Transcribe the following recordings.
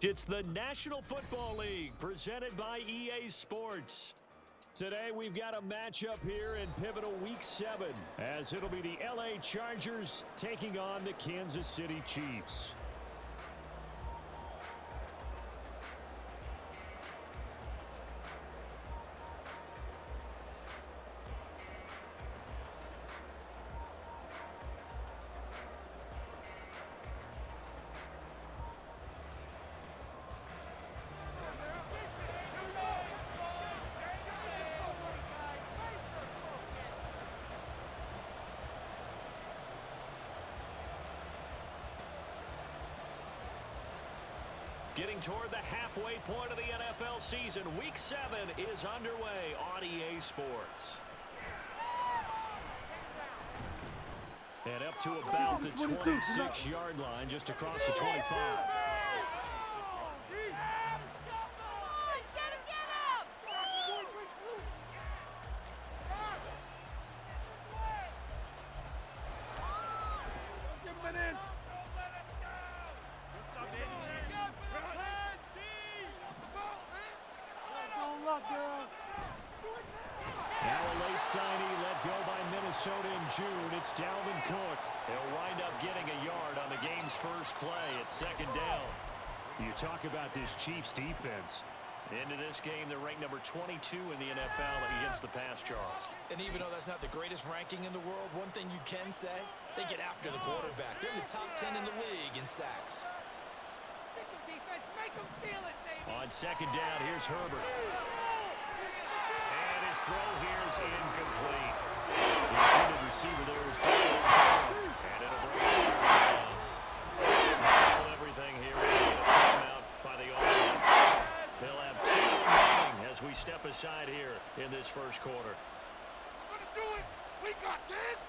It's the National Football League presented by EA Sports. Today we've got a matchup here in pivotal week 7 as it'll be the LA Chargers taking on the Kansas City Chiefs. Getting toward the halfway point of the NFL season, Week 7 is underway on EA Sports. And up to about the 26-yard line, just across the 25. Now a late signee let go by Minnesota in June. It's Dalvin Cook. He'll wind up getting a yard on the game's first play. It's second down. You talk about this Chiefs defense. Into this game, they're ranked number 22 in the NFL against the pass, Charles. And even though that's not the greatest ranking in the world, one thing you can say, they get after the quarterback. They're in the top 10 in the league in sacks. On second down, here's Herbert. And his throw here is incomplete. The intended receiver there is Dalvin Cook. And it'll bring up everything here. We're going to get a timeout by the offense. They'll have 2 remaining as we step aside here in this first quarter. We're going to do it. We got this.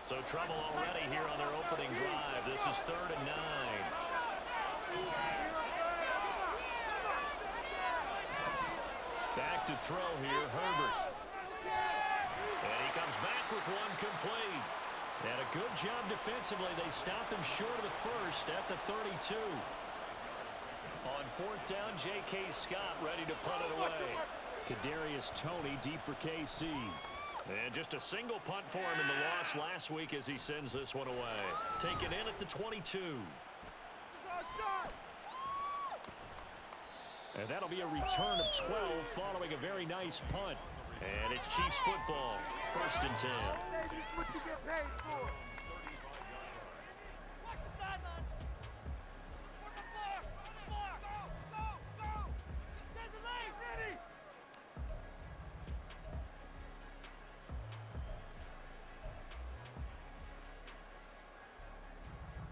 So trouble already here on their opening drive. This is 3rd and 9. Back to throw here, Herbert. And he comes back with one complete. And a good job defensively. They stopped him short of the first at the 32. On 4th down, J.K. Scott ready to punt it away. Kadarius Toney deep for KC. And just a single punt for him in the loss last week as he sends this one away. Taken in at the 22. And that'll be a return of 12 following a very nice punt. And it's Chiefs football, 1st and 10. This is what you get paid for.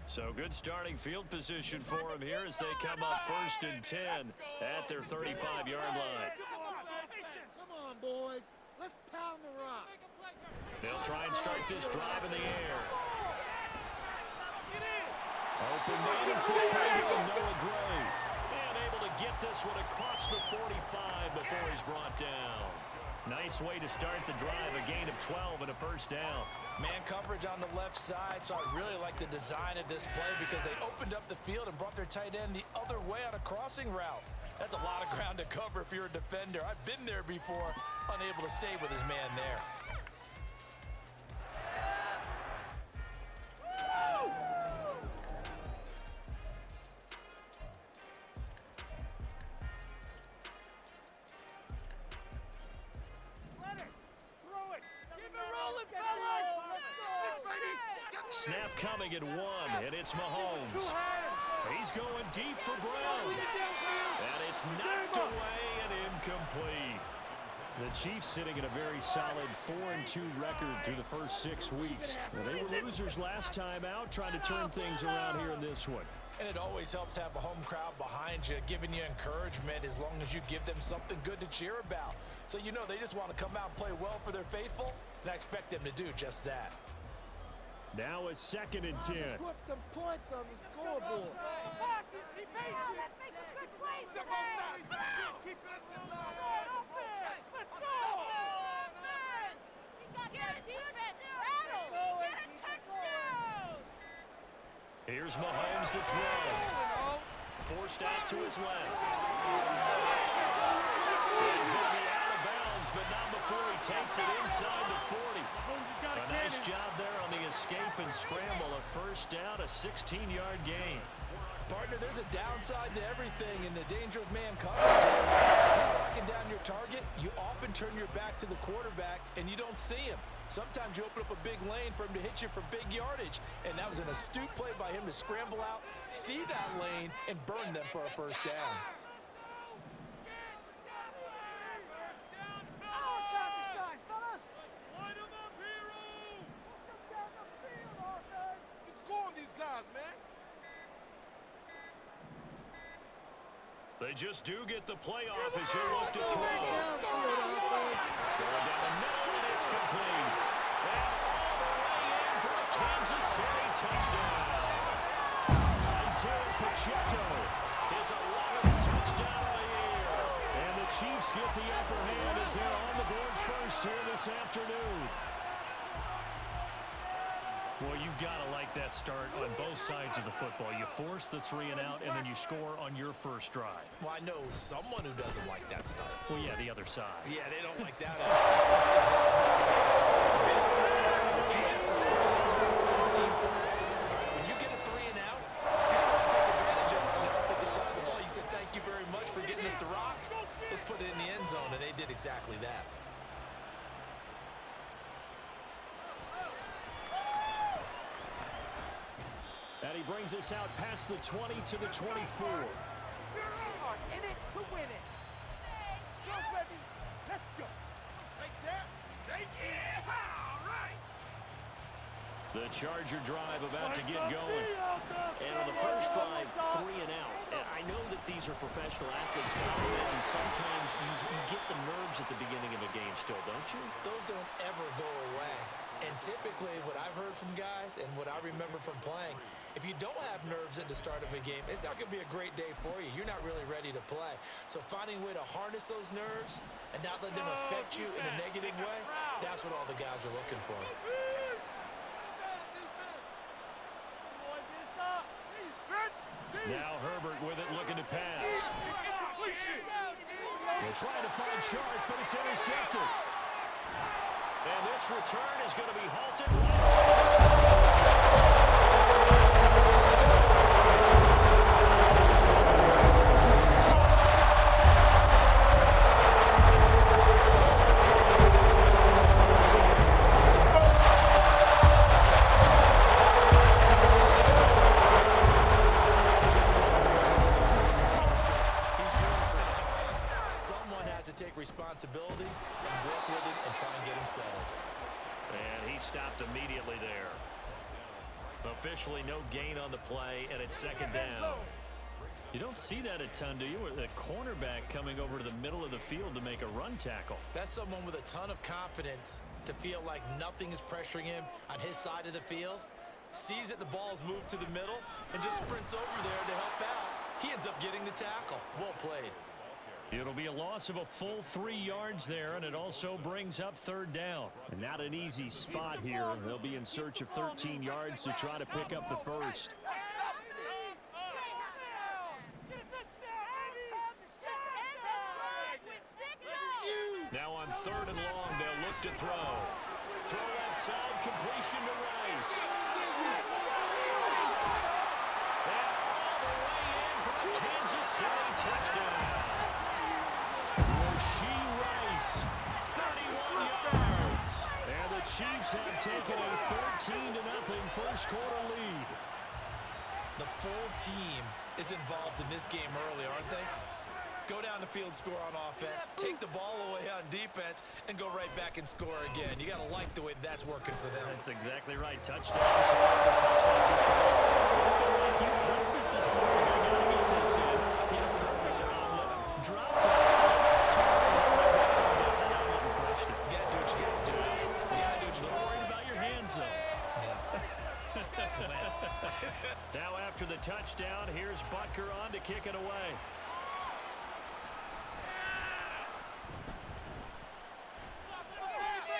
So good starting field position for him here as they come up 1st and 10 at their 35-yard line. Come on, boys. Let's pound the rock. They'll try and start this drive in the air. Open man is the tight end, Noah Gray. And able to get this one across the 45 before he's brought down. Nice way to start the drive, a gain of 12 and a 1st down. Man coverage on the left side, so I really like the design of this play because they opened up the field and brought their tight end the other way on a crossing route. That's a lot of ground to cover if you're a defender. I've been there before, unable to stay with his man there. Snap coming at 1, and it's Mahomes. He's going deep for Brown. And it's knocked away and incomplete. The Chiefs sitting at a very solid 4-2 record through the first 6 weeks. Well, they were losers last time out, trying to turn things around here in this one. And it always helps to have a home crowd behind you, giving you encouragement as long as you give them something good to cheer about. So you know they just want to come out and play well for their faithful, and I expect them to do just that. Now a 2nd and 10. Put some points on the scoreboard. Be patient. Let's make some good plays today. Come on. Keep it offense. Let's go. Offense. Get a defense. Rattle. Get a touchdown. Here's Mahomes to throw. Forced out to his left. He's going to be out of bounds, but not before he takes it inside the 40. A nice job there on the escape and scramble. A first down, a 16-yard gain. Partner, there's a downside to everything, and the danger of man coverage is if you're locking down your target, you often turn your back to the quarterback, and you don't see him. Sometimes you open up a big lane for him to hit you for big yardage, and that was an astute play by him to scramble out, see that lane, and burn them for a first down. They just do get the play off as he'll look to throw. Going down the middle, and it's complete. And all the way in for a Kansas City touchdown. Isaiah Pacheco, his 11th touchdown of the year. And the Chiefs get the upper hand as they're on the board first here this afternoon. Well, you've got to like that start on both sides of the football. You force the 3 and out, and then you score on your first drive. Well, I know someone who doesn't like that start. Well, yeah, the other side. Yeah, they don't like that at all. This is not the way it's supposed to be. You just described this team football. When you get a 3 and out, you're supposed to take advantage of it on the offensive side of the ball. You said, thank you very much for getting us the rock. Let's put it in the end zone, and they did exactly that. And he brings us out past the 20 to the 24. In it to win it. Go, baby. Let's go. Take that. Take it. All right. The Charger drive about to get going. And on the first drive, 3 and out. And I know that these are professional athletes, but I imagine sometimes you get the nerves at the beginning of a game still, don't you? Those don't ever go away. And typically what I've heard from guys and what I remember from playing, if you don't have nerves at the start of a game, it's not going to be a great day for you. You're not really ready to play. So finding a way to harness those nerves and not let them affect you in a negative way, that's what all the guys are looking for. Now Herbert with it, looking to pass. They're trying to find Chark, but it's intercepted. And this return is going to be halted right around the 20. Responsibility and work with him and try and get him settled. And he stopped immediately there. Officially no gain on the play, and it's 2nd down. You don't see that a ton, do you? The cornerback coming over to the middle of the field to make a run tackle. That's someone with a ton of confidence to feel like nothing is pressuring him on his side of the field. Sees that the ball's moved to the middle and just sprints over there to help out. He ends up getting the tackle. Well played. It'll be a loss of a full 3 yards there, and it also brings up 3rd down. And not an easy spot here. They'll be in search of 13 yards to try to pick up the first. Now on 3rd and long, they'll look to throw. Throw left side, completion to Rice. And all the way in for a Kansas City touchdown. Rice, 31 yards. And the Chiefs have taken a 13-0 first quarter lead. The full team is involved in this game early, aren't they? Go down the field, score on offense, take the ball away on defense, and go right back and score again. You got to like the way that's working for them. That's exactly right. Touchdown, touchdown, touchdown. Like you hope this is where they're going to get this in. Yeah, perfect omelet. Drop that. You gotta do what you gotta do. Don't worry about your hands, though. Yeah. after the touchdown. Here's Butker on to kick it away.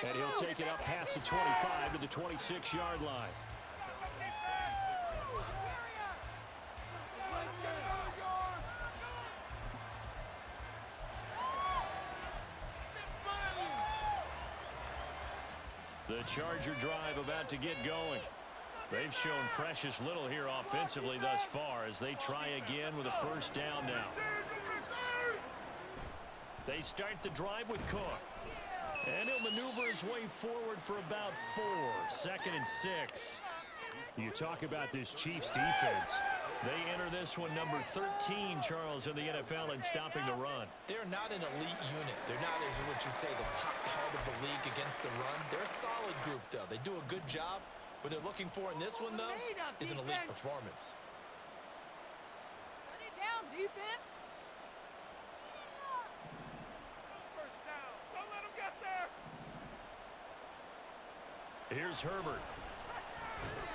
And he'll take it up past the 25 to the 26-yard line. The Charger drive about to get going. They've shown precious little here offensively thus far as they try again with a first down now. They start the drive with Cook. And he'll maneuver his way forward for about 4. 2nd and 6. You talk about this Chiefs defense. They enter this one number 13, Charles, in the NFL in stopping the run. They're not an elite unit. They're not, as what you'd say, the top part of the league against the run. They're a solid group, though. They do a good job. What they're looking for in this one, though, is an elite performance. Shut it down, defense. Here's Herbert.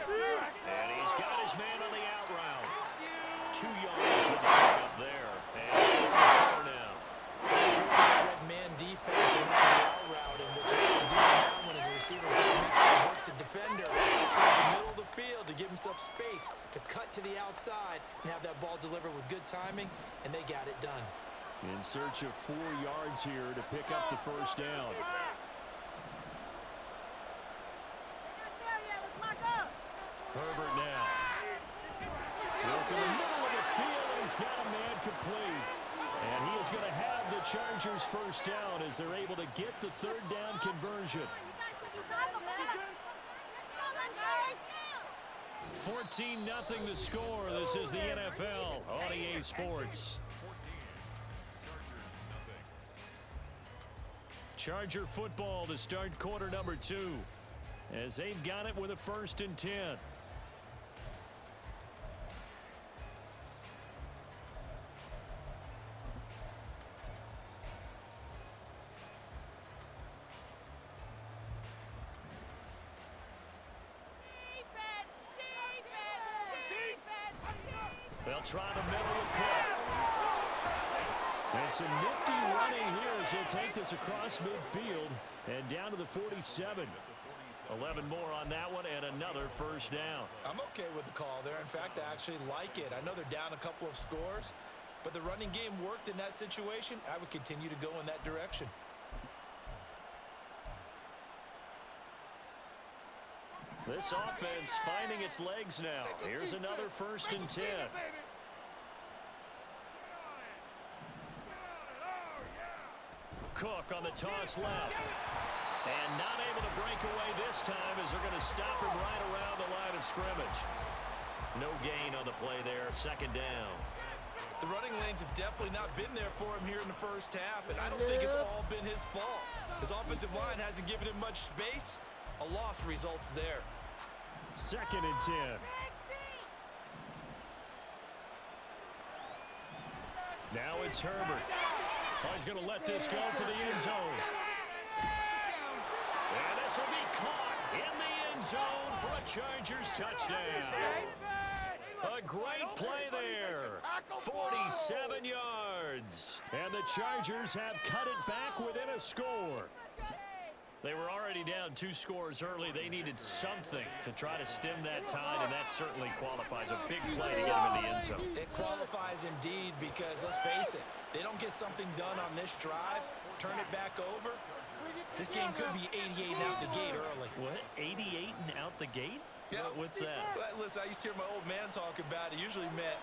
And he's got his man on the out route. 2 yards with the pickup there. And it's 3 and 4 now. Red man defense and went to the out route. And what you have to do now when as a receiver is going to make sure he works a defender towards the middle of the field to give himself space to cut to the outside and have that ball delivered with good timing, and they got it done. In search of 4 yards here to pick up the first down. Herbert now. Look in the middle of the field, and he's got a man complete. And he is going to have the Chargers first down as they're able to get the 3rd down conversion. 14-0 the score. This is the NFL on EA Sports. Charger football to start quarter number 2 as they've got it with a 1st and 10. They'll try the middle with Cook. And some nifty running here as he'll take this across midfield and down to the 47. 11 more on that one and another first down. I'm okay with the call there. In fact, I actually like it. I know they're down a couple of scores, but the running game worked in that situation. I would continue to go in that direction. This offense finding its legs now. Here's another 1st and 10. Cook on the toss left. And not able to break away this time as they're going to stop him right around the line of scrimmage. No gain on the play there. 2nd down. The running lanes have definitely not been there for him here in the first half, and I don't think it's all been his fault. His offensive line hasn't given him much space. A loss results there. 2nd and 10. Now it's Herbert. Oh, he's going to let this go for the end zone. And this will be caught in the end zone for a Chargers touchdown. A great play there. 47 yards. And the Chargers have cut it back within a score. They were already down 2 scores early. They needed something to try to stem that tide, and that certainly qualifies. A big play to get them in the end zone. It qualifies indeed because, let's face it, they don't get something done on this drive, turn it back over, this game could be 88 and out the gate early. What? 88 and out the gate? Yeah. What's that? But listen, I used to hear my old man talk about it. Usually meant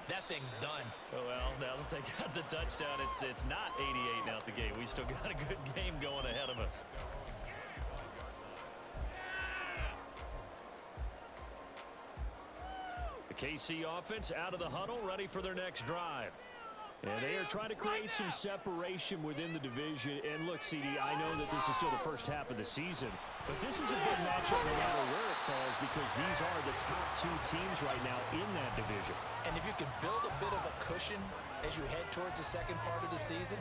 that thing's done. Oh, well, now that they got the touchdown, it's not 88 and out the gate. We still got a good game going ahead of us. The KC offense out of the huddle, ready for their next drive. And they are trying to create some separation within the division. And look, CD, I know that this is still the first half of the season, but this is a big matchup no matter where it falls because these are the top 2 teams right now in that division. And if you can build a bit of a cushion as you head towards the second part of the season,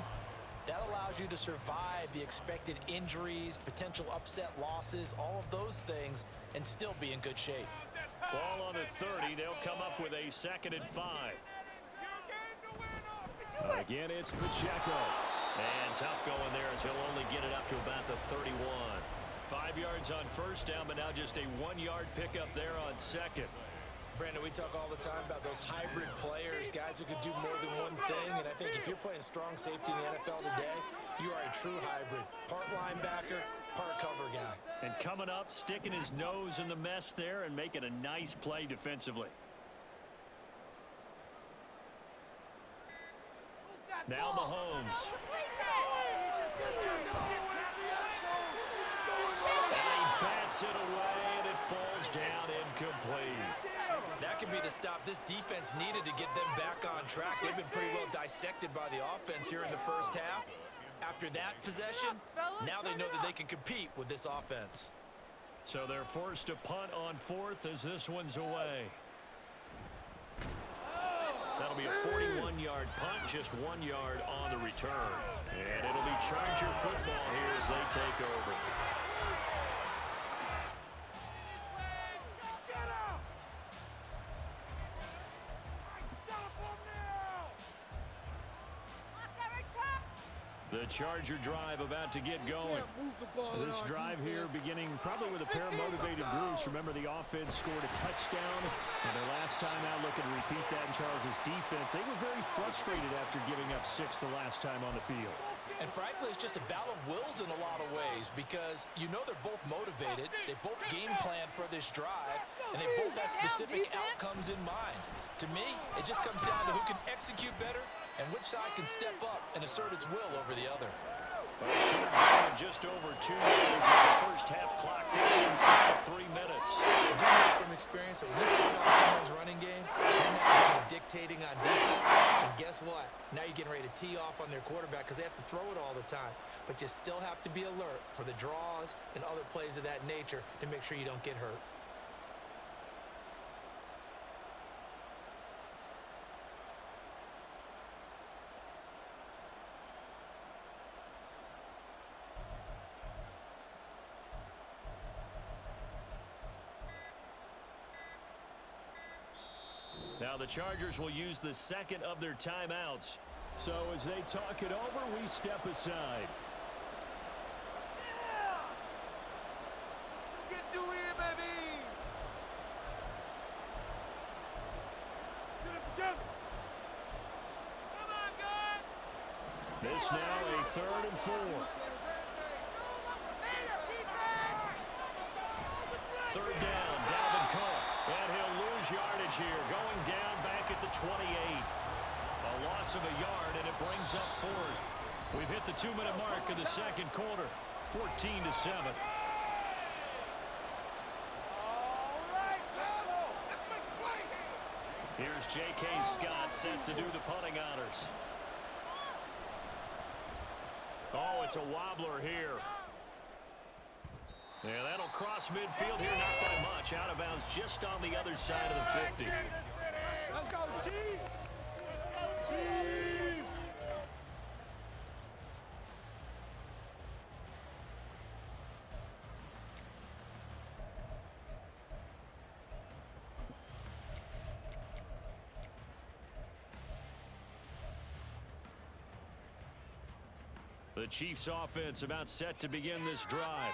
That allows you to survive the expected injuries, potential upset losses, all of those things, and still be in good shape. Ball on the 30. They'll come up with a 2nd and 5. Again, it's Pacheco. And tough going there as he'll only get it up to about the 31. 5 yards on first down, but now just a 1-yard pickup there on 2nd. Brandon, we talk all the time about those hybrid players, guys who can do more than one thing, and I think if you're playing strong safety in the NFL today, you are a true hybrid. Part linebacker, part cover guy. And coming up, sticking his nose in the mess there and making a nice play defensively. Now Mahomes. And he bats it away, and it falls down incomplete. That could be the stop this defense needed to get them back on track. They've been pretty well dissected by the offense here in the first half. After that possession, now they know that they can compete with this offense. So they're forced to punt on 4th as this one's away. That'll be a 41-yard punt, just 1 yard on the return. And it'll be Charger football here as they take over. The Charger drive about to get going. This drive here beginning probably with a pair of motivated groups. Remember, the offense scored a touchdown. And their last time out, looking to repeat that in Charles' defense. They were very frustrated after giving up 6 the last time on the field. And frankly, it's just a battle of wills in a lot of ways because you know they're both motivated. They both game plan for this drive, and they both have specific outcomes in mind. To me, it just comes down to who can execute better and which side can step up and assert its will over the other. A short gain of just over 2 yards as the first half clock ticks inside of 3 minutes. I do know from experience that when this starts on someone's running game, you're now getting the dictating on defense, and guess what? Now you're getting ready to tee off on their quarterback because they have to throw it all the time. But you still have to be alert for the draws and other plays of that nature to make sure you don't get hurt. Now the Chargers will use the 2nd of their timeouts. So as they talk it over, we step aside. Get to here, baby! Get it together! Come on, guys! This now a 3rd and 4. 3rd down, Dalvin Cook. And he'll lose yardage here, going down back at the 28. A loss of a yard, and it brings up 4th. We've hit the 2-minute mark of the 2nd quarter, 14-7. Here's J.K. Scott set to do the punting honors. Oh, it's a wobbler here. Yeah, that'll cross midfield here, not by much. Out of bounds just on the other side of the 50. Let's go, Chiefs! Chiefs! The Chiefs offense about set to begin this drive.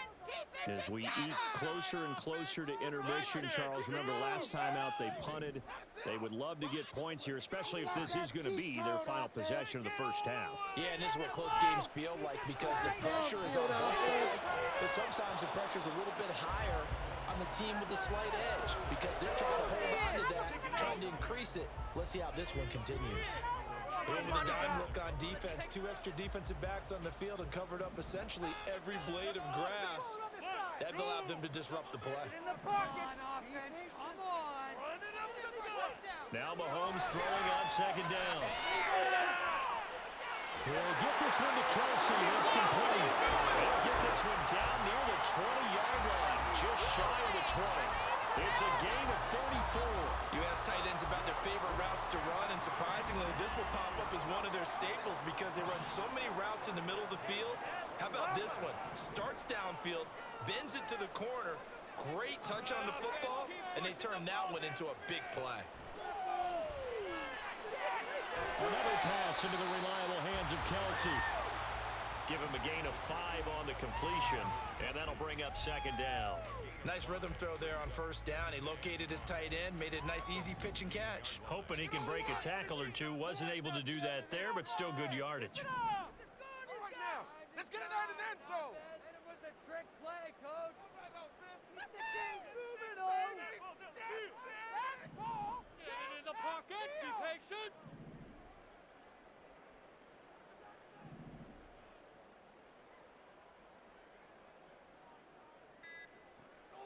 As we eat closer and closer to intermission, Charles, remember last time out they punted. They would love to get points here, especially if this is going to be their final possession of the first half. Yeah, and this is what close games feel like because the pressure is on both sides, but sometimes the pressure is a little bit higher on the team with the slight edge because they're trying to hold on to that, trying to increase it. Let's see how this one continues. And with a dime look on defense, 2 extra defensive backs on the field and covered up essentially every blade of grass. That allowed them to disrupt the play. Now Mahomes throwing on 2nd down. He'll get this one to Kelsey. It's complete. They'll get this one down near the 20-yard line, just shy of the 20. It's a gain of 34. You ask tight ends about their favorite routes to run, and surprisingly, this will pop up as one of their staples because they run so many routes in the middle of the field. How about this one? Starts downfield, bends it to the corner, great touch on the football, and they turn that one into a big play. Another pass into the reliable hands of Kelsey. Give him a gain of 5 on the completion, and that'll bring up second down. Nice rhythm throw there on first down. He located his tight end, made it a nice, easy pitch and catch. Hoping he can break a tackle or two. Wasn't able to do that there, but still good yardage. All right now, let's get it out of the end zone. Hit him with the trick play, coach. Get the chains moving on. Get it in the pocket. Be patient.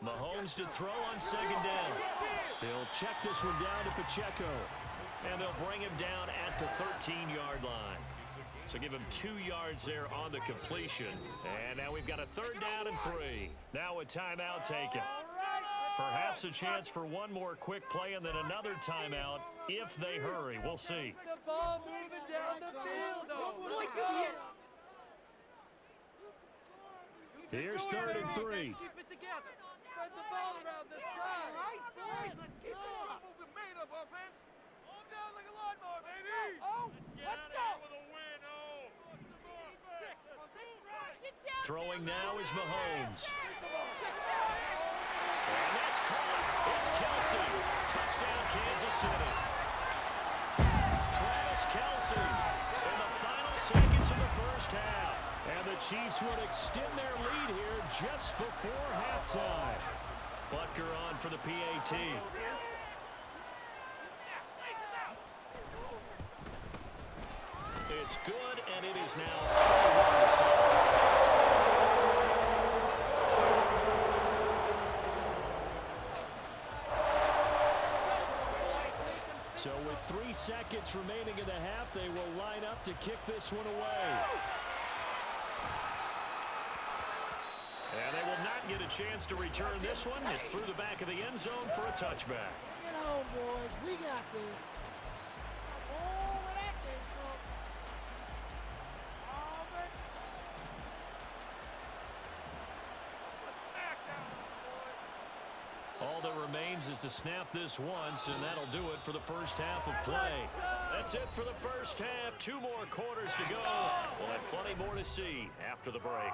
Mahomes to throw on second down. They'll check this one down to Pacheco. And they'll bring him down at the 13-yard line. So give him 2 yards there on the completion. And now we've got a third down and 3. Now a timeout taken. Perhaps a chance for one more quick play and then another timeout if they hurry. We'll see. The ball moving down the field, though. Let's go. Here's third and 3. Keep it together. Spread the ball around this drive. Boys, let's keep it moving, made of offense. Arm down like a lawnmower, baby. Let's go. With a win, oh. Throwing now is Mahomes. And that's caught. It's Kelsey. Touchdown, Kansas City. Travis Kelsey in the final seconds of the first half. And the Chiefs would extend their lead here just before halftime. Butker on for the PAT. It's good, and it is now 21-7. So with 3 seconds remaining in the half, they will line up to kick this one away. And they will not get a chance to return this one. It's through the back of the end zone for a touchback. Get home, boys. We got this. Oh, where that came from. All that remains is to snap this once, and that'll do it for the first half of play. That's it for the first half. 2 more quarters to go. We'll have plenty more to see after the break.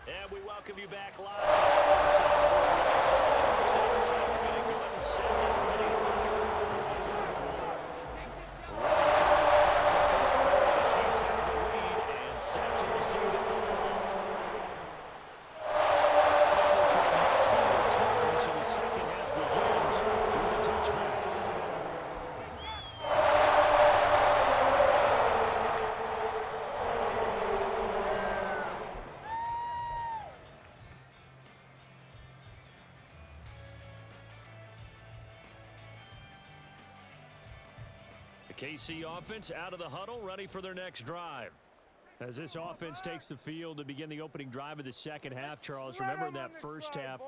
And we welcome you back live. Charles Davis, we're going to go ahead and set it ready for the start of the third quarter. The Chiefs have the lead and set to receive the football. This will not be returned, so the second half begins with a touchback. The KC offense out of the huddle, ready for their next drive. As this offense takes the field to begin the opening drive of the second half, Charles, remember in that first half,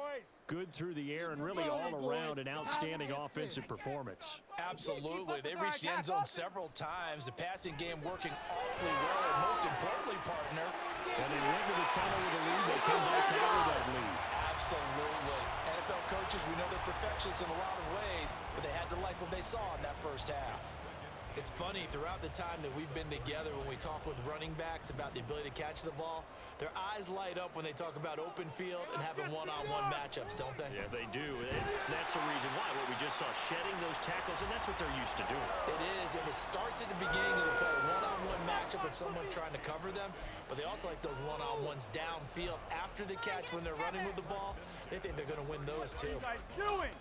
good through the air and really all around an outstanding offensive performance. Absolutely. They reached the end zone several times. The passing game working awfully well, and most importantly, partner. And they went to the tunnel with a lead. They come back out with that lead. Absolutely. NFL coaches, we know they're perfectionists in a lot of ways, but they had to like what they saw in that first half. It's funny, throughout the time that we've been together, when we talk with running backs about the ability to catch the ball, their eyes light up when they talk about open field and having one-on-one matchups, don't they? Yeah, they do. And that's the reason why. What we just saw, shedding those tackles, and that's what they're used to doing. It is, and it starts at the beginning of the play, one-on-one matchup if someone's trying to cover them, but they also like those one-on-ones downfield after the catch when they're running with the ball. They think they're going to win those too. What are you guys doing?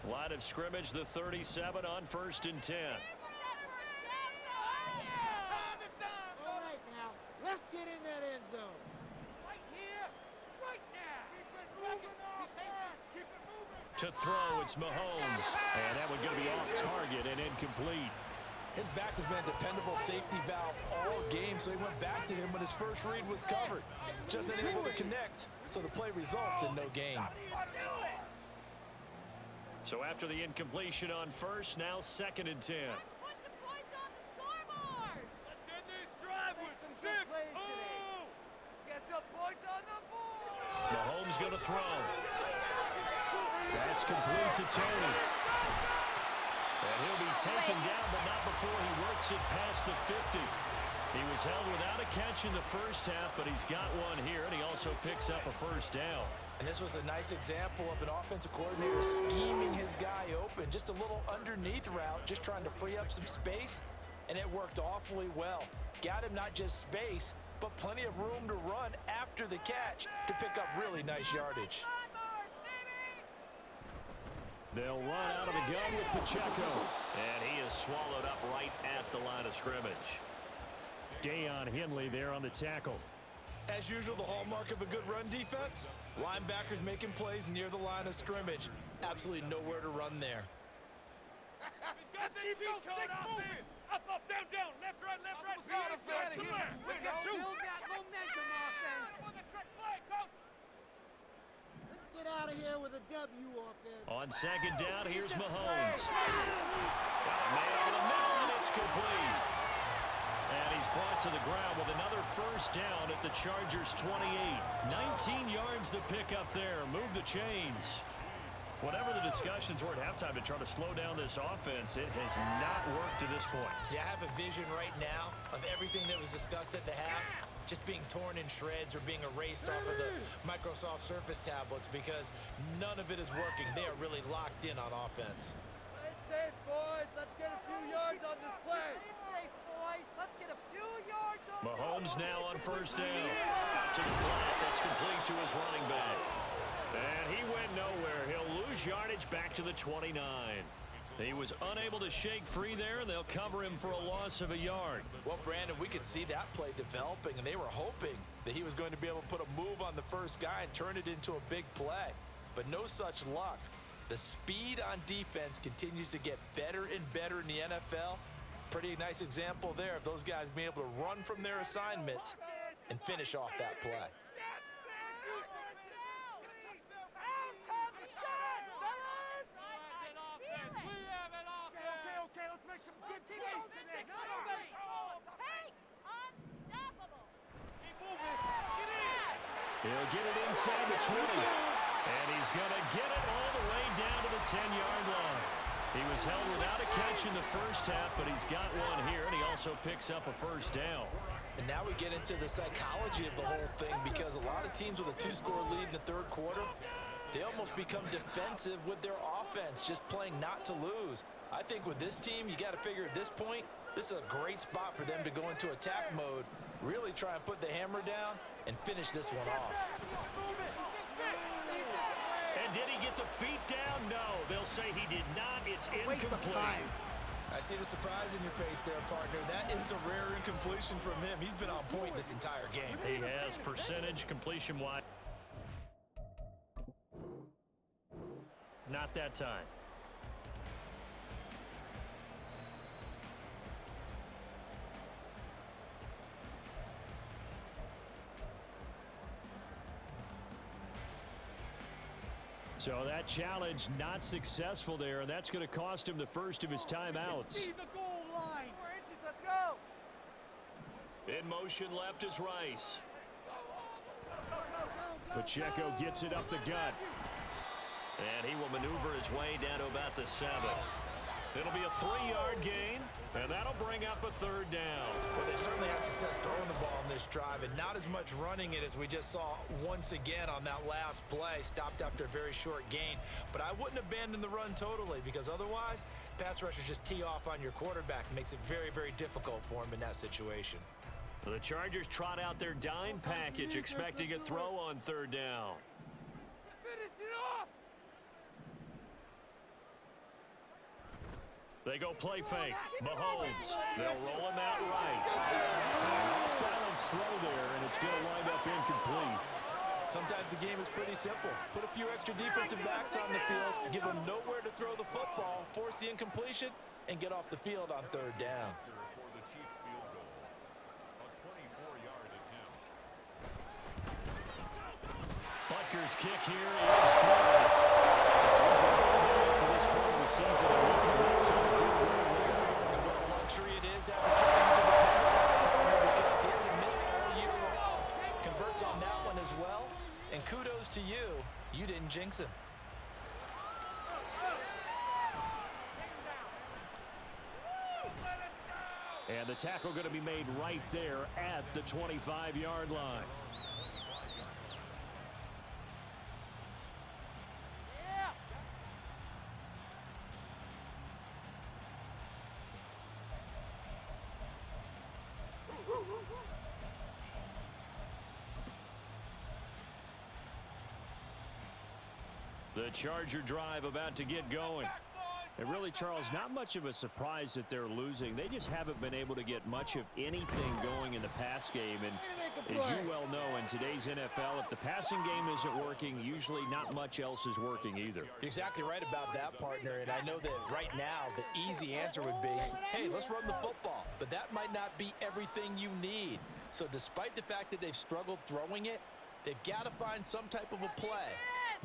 Line of scrimmage, the 37 on 1st and 10. All right now, let's get in that end zone. To throw, it's Mahomes. And that one going to be off target and incomplete. His back has been a dependable safety valve all game, so he went back to him when his first read was covered. Just unable to connect, so the play results in no gain. So after the incompletion on first, now 2nd and 10. Put some points on the scoreboard. Let's end this drive with some 6. Oh! Let's get some points on the board. Mahomes going to throw. That's complete to Tony. And he'll be taken down, but not before he works it past the 50. He was held without a catch in the first half, but he's got one here, and he also picks up a first down. And this was a nice example of an offensive coordinator scheming his guy open. Just a little underneath route, just trying to free up some space, and it worked awfully well. Got him not just space, but plenty of room to run after the catch to pick up really nice yardage. They'll run out of the gun with Pacheco. And he is swallowed up right at the line of scrimmage. Deion Henley there on the tackle. As usual, the hallmark of a good run defense, linebackers making plays near the line of scrimmage. Absolutely nowhere to run there. Let's keep those sticks moving. Up, down, left, right. Let's get two. Build that momentum offense. On the trick play, coach. Let's get out of here with a W offense. On 2nd down, here's Mahomes. Got a man over the middle, and it's complete. And he's brought to the ground with another first down at the Chargers' 28. 19 yards to pick up there. Move the chains. Whatever the discussions were at halftime to try to slow down this offense, it has not worked to this point. Yeah, I have a vision right now of everything that was discussed at the half just being torn in shreds or being erased off of the Microsoft Surface tablets because none of it is working. They are really locked in on offense. Play it safe, boys. Let's get a few yards on this play. Safe, boys. Let's get a few yards on Mahomes now on first down. Out to the flat. That's complete to his running back. And he went nowhere. He'll lose yardage back to the 29. He was unable to shake free there, and they'll cover him for a loss of a yard. Well, Brandon, we could see that play developing, and they were hoping that he was going to be able to put a move on the first guy and turn it into a big play. But no such luck. The speed on defense continues to get better and better in the NFL. Pretty nice example there of those guys being able to run from their assignments and finish off that play. He'll get it inside the 20. And he's going to get it all the way down to the 10-yard line. He was held without a catch in the first half, but he's got one here, and he also picks up a first down. And now we get into the psychology of the whole thing because a lot of teams with a 2-score lead in the third quarter, they almost become defensive with their offense, just playing not to lose. I think with this team, you got to figure at this point, this is a great spot for them to go into attack mode, really try and put the hammer down and finish this one off. And did he get the feet down? No, they'll say he did not. It's incomplete. I see the surprise in your face there, partner. That is a rare incompletion from him. He's been on point this entire game. He has percentage completion-wise. Not that time. So that challenge not successful there, and that's going to cost him the first of his timeouts. See the goal line. 4 inches, let's go. In motion left is Rice. Pacheco gets it up the gut. And he will maneuver his way down to about the 7. It'll be a 3-yard gain, and that'll bring up a third down. Well, they certainly had success throwing the ball in this drive, and not as much running it as we just saw once again on that last play. Stopped after a very short gain. But I wouldn't abandon the run totally because otherwise, pass rushers just tee off on your quarterback. Makes it very, very difficult for him in that situation. The Chargers trot out their dime package, expecting a throw on third down. Finish it off! They go play fake. Mahomes. They'll roll him out right. An off-balance throw there, and it's going to wind up incomplete. Sometimes the game is pretty simple. Put a few extra defensive backs on the field, give them nowhere to throw the football, force the incompletion, and get off the field on third down. For the Chiefs field goal, a 24-yard attempt. Butker's kick here is good. To this point of the season, and he converts on the field goal. And what a luxury it is to have a kicker you can depend on, because he hasn't missed all year long. Converts on that one as well. And kudos to you. You didn't jinx him. And the tackle going to be made right there at the 25-yard line. The Charger drive about to get going. And really, Charles, not much of a surprise that they're losing. They just haven't been able to get much of anything going in the pass game. And as you well know, in today's NFL, if the passing game isn't working, usually not much else is working either. You're exactly right about that, partner. And I know that right now the easy answer would be, hey, let's run the football. But that might not be everything you need. So despite the fact that they've struggled throwing it, they've got to find some type of a play,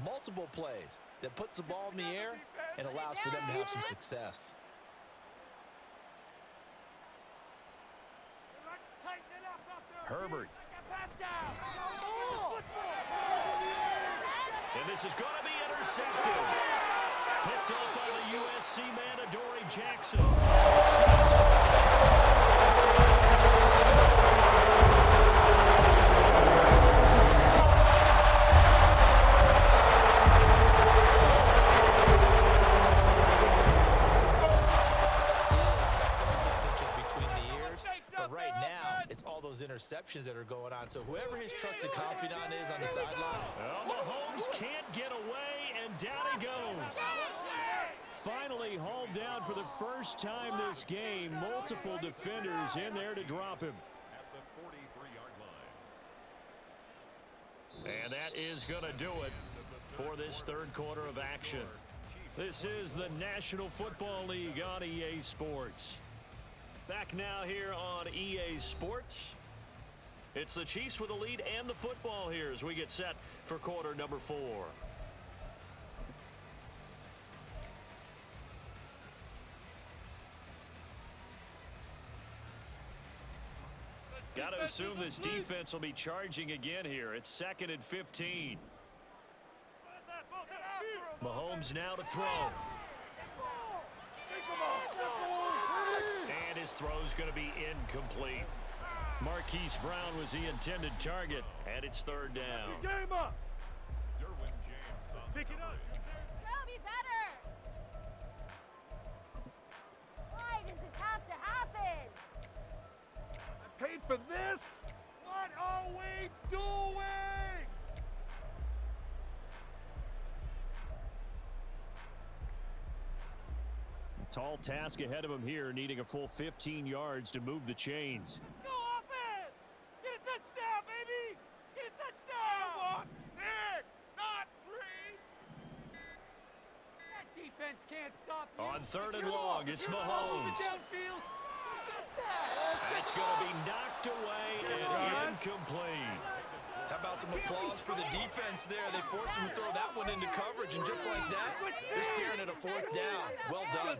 multiple plays, that puts the ball in the air and allows for them to have some success. Herbert. And this is going to be intercepted. Picked up by the USC man, Adoree Jackson. Interceptions that are going on. So whoever his trusted confidant is on the sideline. Mahomes can't get away, and down he goes. Finally hauled down for the first time this game. Multiple defenders in there to drop him. At the 43-yard line. And that is going to do it for this third quarter of action. This is the National Football League on EA Sports. Back now here on EA Sports. It's the Chiefs with the lead and the football here as we get set for quarter number 4. Got to assume this defense will be charging again here. It's 2nd and 15. Mahomes now to throw. And his throw's going to be incomplete. Marquise Brown was the intended target, and it's third down. Game up. Derwin James on Pick it up. Go be better. Why does this have to happen? I paid for this. What are we doing? Tall task ahead of him here, needing a full 15 yards to move the chains. Let's go offense. Get a touchdown, baby. Get a touchdown. I want 6, not 3. That defense can't stop you. On 3rd and long, it's Mahomes. Downfield. That's going to be knocked away and incomplete. How about some applause for the defense there? They forced him to throw that one into coverage, and just like that, they're staring at a 4th down. Well done.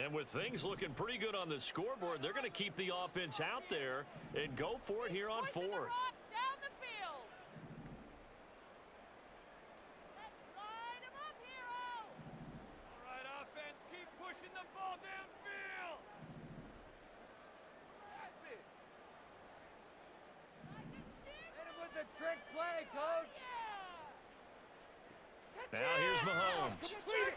And with things looking pretty good on the scoreboard, they're going to keep the offense out there and go for it here on 4th. Down the field. Let's line him up, hero. All right, offense, keep pushing the ball downfield. That's it. Hit him with the trick play, coach. Now here's Mahomes. Complete it.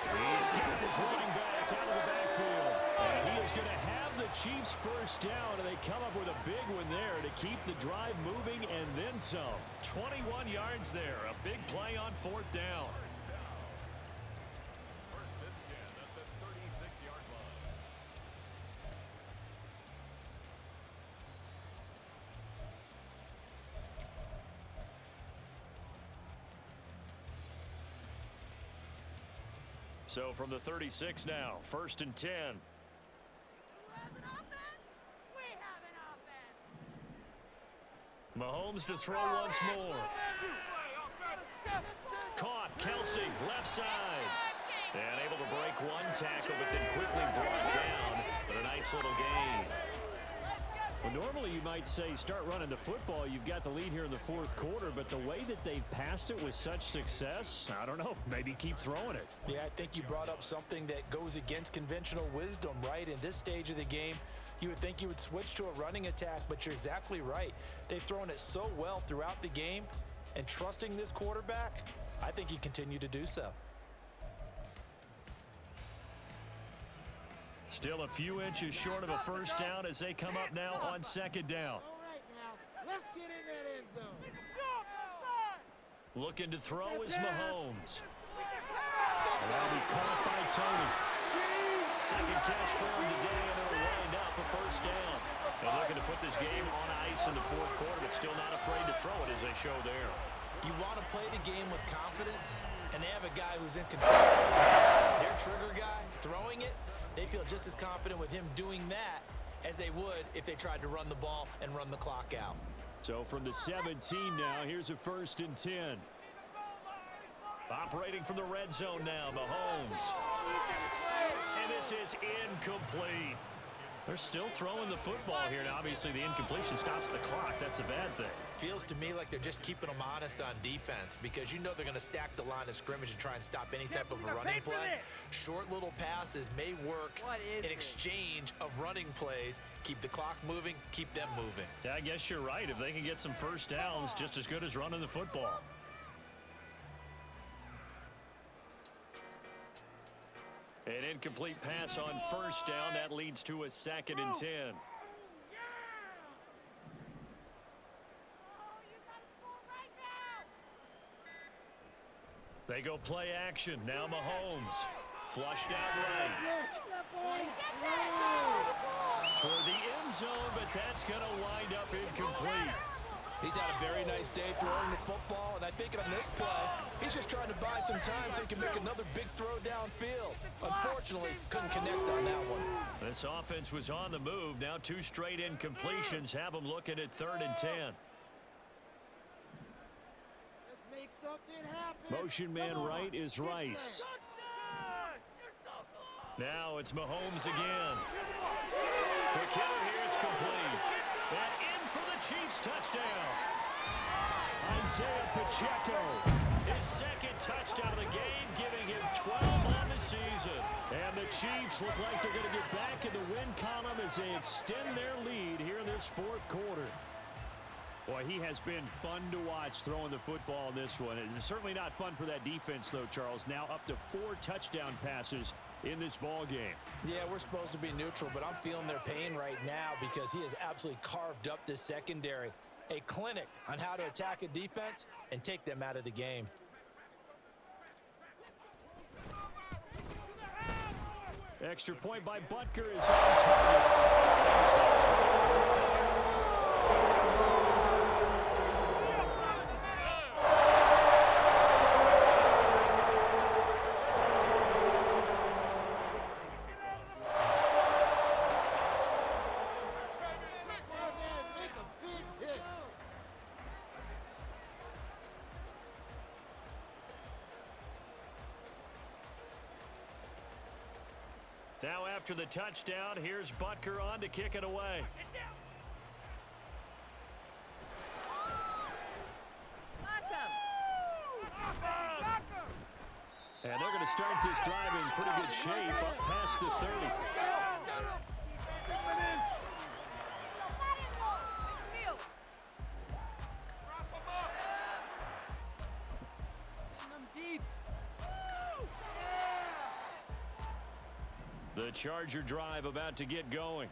He's getting his running back out of the backfield. And he is going to have the Chiefs first down, and they come up with a big one there to keep the drive moving and then some. 21 yards there. A big play on 4th down. First and 10 at the 36-yard line. So from the 36 now, 1st and 10. Who has an offense? We have an offense. Mahomes to throw once more. Caught, Kelsey, left side. And able to break one tackle, but then quickly brought down. But a nice little gain. Well, normally you might say start running the football. You've got the lead here in the 4th quarter, but the way that they've passed it with such success, I don't know, maybe keep throwing it. Yeah, I think you brought up something that goes against conventional wisdom, right? In this stage of the game, you would think you would switch to a running attack, but you're exactly right. They've thrown it so well throughout the game, and trusting this quarterback, I think you continue to do so. Still a few inches short of a first down as they come up now on 2nd down. All right, now, let's get in that end zone. Looking to throw is Mahomes. That'll be caught by Tony. Second catch for him today, and it'll wind up a first down. They're looking to put this game on ice in the 4th quarter, but still not afraid to throw it as they show there. You want to play the game with confidence, and they have a guy who's in control. Their trigger guy throwing it, they feel just as confident with him doing that as they would if they tried to run the ball and run the clock out. So from the 17 now, here's a 1st and 10. Operating from the red zone now, Mahomes. And this is incomplete. They're still throwing the football here. Now, obviously, the incompletion stops the clock. That's a bad thing. Feels to me like they're just keeping them honest on defense because you know they're going to stack the line of scrimmage and try and stop any type of a running play. Short little passes may work in exchange of running plays. Keep the clock moving, keep them moving. Yeah, I guess you're right. If they can get some first downs, just as good as running the football. An incomplete pass on first down. That leads to a 2nd and 10. They go play action. Now Mahomes. Flushed out right. Toward the end zone, but that's going to wind up incomplete. He's had a very nice day throwing the football, and I think on this play, he's just trying to buy some time so he can make another big throw downfield. Unfortunately, couldn't connect on that one. This offense was on the move. Now 2 straight incompletions have them looking at 3rd and 10. Let's make something happen. Motion man right is Rice. Now it's Mahomes again. Quick hitter here, it's complete. And in for the Chiefs touchdown. Isaiah Pacheco, his 2nd touchdown of the game, giving him 12 on the season. And the Chiefs look like they're going to get back in the win column as they extend their lead here in this 4th quarter. Boy, he has been fun to watch throwing the football in this one. It's certainly not fun for that defense, though, Charles. Now up to 4 touchdown passes in this ball game. Yeah, we're supposed to be neutral, but I'm feeling their pain right now because he has absolutely carved up this secondary. A clinic on how to attack a defense and take them out of the game. Extra point by Butker is on target. He's now 24. Now after the touchdown, here's Butker on to kick it away. And they're going to start this drive in pretty good shape up past the 30. The Charger drive about to get going.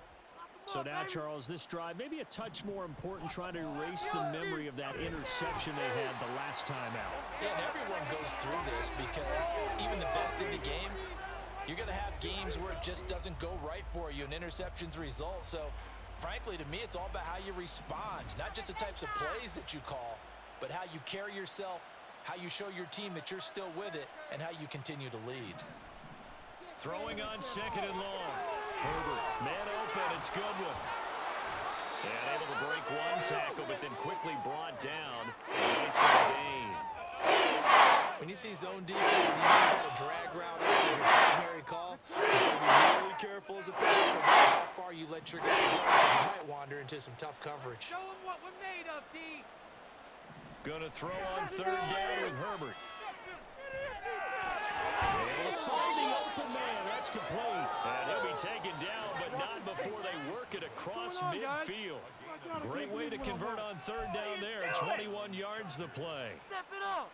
So now, Charles, this drive maybe a touch more important, trying to erase the memory of that interception they had the last time out. Yeah, and everyone goes through this because even the best in the game, you're going to have games where it just doesn't go right for you and interceptions result. So, frankly, to me, it's all about how you respond, not just the types of plays that you call, but how you carry yourself, how you show your team that you're still with it, and how you continue to lead. Throwing on 2nd and long. Herbert, man open, it's Goodwin. And able to break one tackle, but then quickly brought down. Makes the gain. When you see zone defense and you know you got a drag route out as your primary call, you got to be really careful as a passer about how far you let your guy go because he might wander into some tough coverage. Show him what we're made of, D. Gonna throw on 3rd down with Herbert. Able to find the open man. That's complete. And he'll be taken down, but not before they work it across midfield. Great way to convert on 3rd down there. 21 yards the play. Step it up.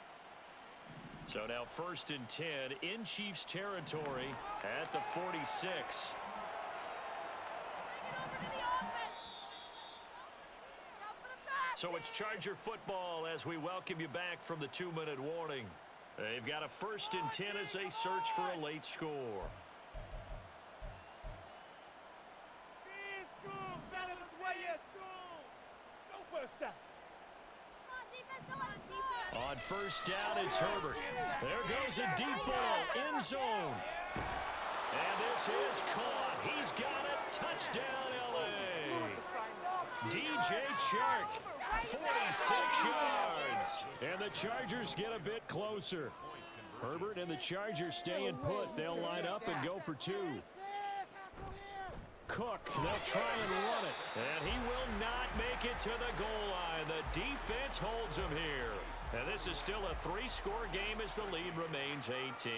So now 1st and 10 in Chiefs territory at the 46. So it's Charger football as we welcome you back from the 2-minute warning. They've got a 1st and 10 as they search for a late score. On 1st down, it's Herbert. There goes a deep ball, end zone. And this is caught. He's got it. Touchdown, L.A. DJ Chark, 46 yards. And the Chargers get a bit closer. Herbert and the Chargers staying put. They'll line up and go for 2. Cook, they'll try and run it. And he will not make it to the goal line. The defense holds him here. And this is still a 3-score game as the lead remains 18.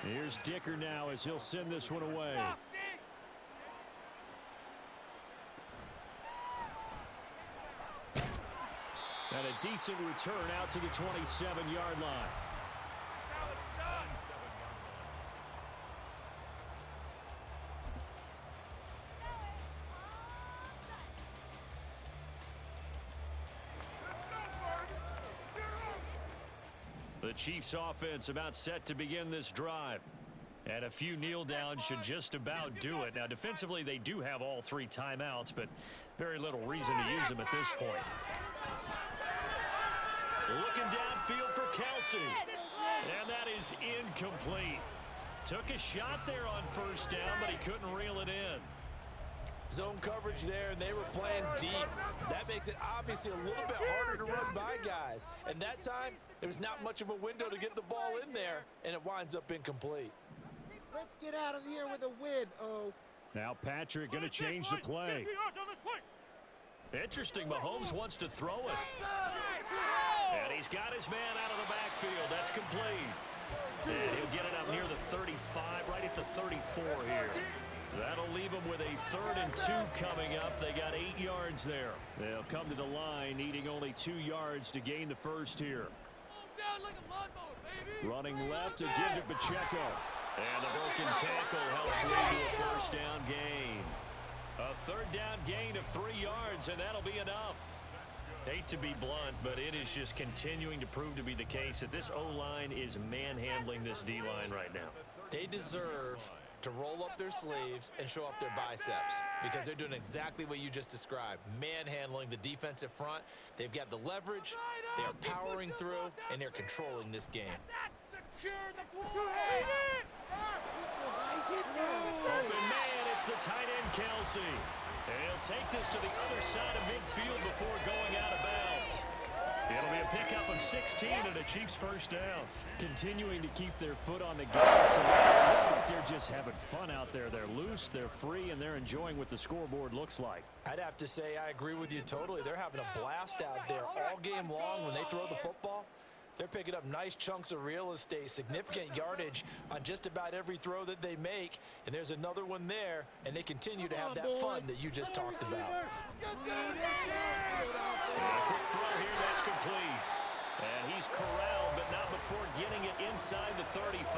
Here's Dicker now as he'll send this one away. And a decent return out to the 27-yard line. The Chiefs offense about set to begin this drive. And a few kneel downs should just about do it. Now defensively they do have all 3 timeouts, but very little reason to use them at this point. Looking downfield for Kelsey. And that is incomplete. Took a shot there on 1st down, but he couldn't reel it in. Zone coverage there, and they were playing deep. That makes it obviously a little bit harder to run by guys. And that time, there was not much of a window to get the ball in there, and it winds up incomplete. Let's get out of here with a win, O. Now Patrick going to change the play. Interesting, Mahomes wants to throw it. And he's got his man out of the backfield. That's complete. And he'll get it up near the 35, right at the 34 here. That'll leave them with a 3rd and 2 coming up. They got 8 yards there. They'll come to the line, needing only 2 yards to gain the 1st here. Running left to give to Pacheco. And the broken tackle helps lead to a 1st down gain. A 3rd down gain of 3 yards, and that'll be enough. Hate to be blunt, but it is just continuing to prove to be the case that this O-line is manhandling this D-line right now. They deserve to roll up their sleeves and show up their biceps because they're doing exactly what you just described, manhandling the defensive front. They've got the leverage, they're powering through, and they're controlling this game. Open man, it's the tight end Kelsey. And he'll take this to the other side of midfield before going out of bounds. It'll be a pickup of 16 and a Chiefs 1st down. Continuing to keep their foot on the gas. And it looks like they're just having fun out there. They're loose, they're free, and they're enjoying what the scoreboard looks like. I'd have to say I agree with you totally. They're having a blast out there all game long when they throw the football. They're picking up nice chunks of real estate, significant yardage on just about every throw that they make. And there's another one there, and they continue to have that fun that you just talked about. A quick throw here, that's complete. And he's corralled, but not before getting it inside the 35.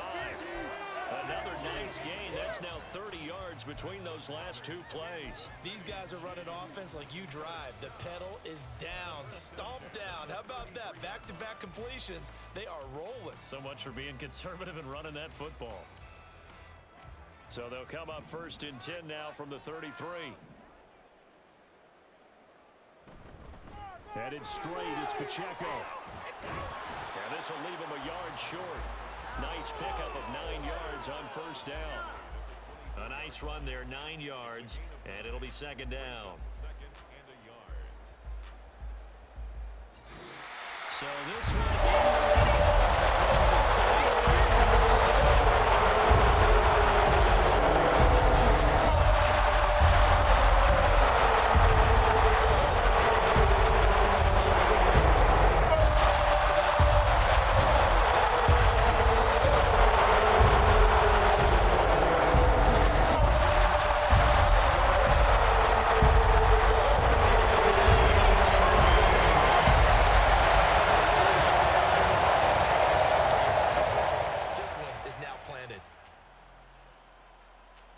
Another nice gain. That's now 30 yards between those last 2 plays. These guys are running offense like you drive. The pedal is down, stomped down. How about that? Back-to-back completions. They are rolling. So much for being conservative and running that football. So they'll come up 1st and 10 now from the 33. Headed straight, it's Pacheco. And this will leave him a yard short. Nice pickup of 9 yards on first down. A nice run there, 9 yards, and it'll be second down. Second and a yard. So this one in the Kansas City.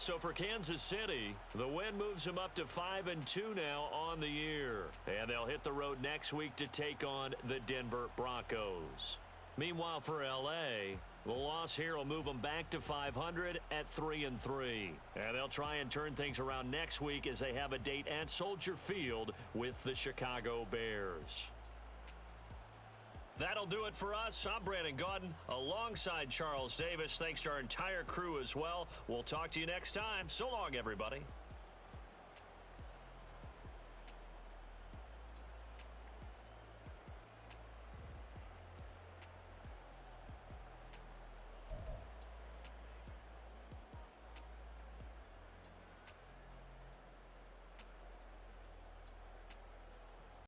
So for Kansas City, the win moves them up to 5-2 now on the year. And they'll hit the road next week to take on the Denver Broncos. Meanwhile for L.A., the loss here will move them back to 500 at 3-3. And they'll try and turn things around next week as they have a date at Soldier Field with the Chicago Bears. That'll do it for us. I'm Brandon Gaudin alongside Charles Davis. Thanks to our entire crew as well. We'll talk to you next time. So long, everybody.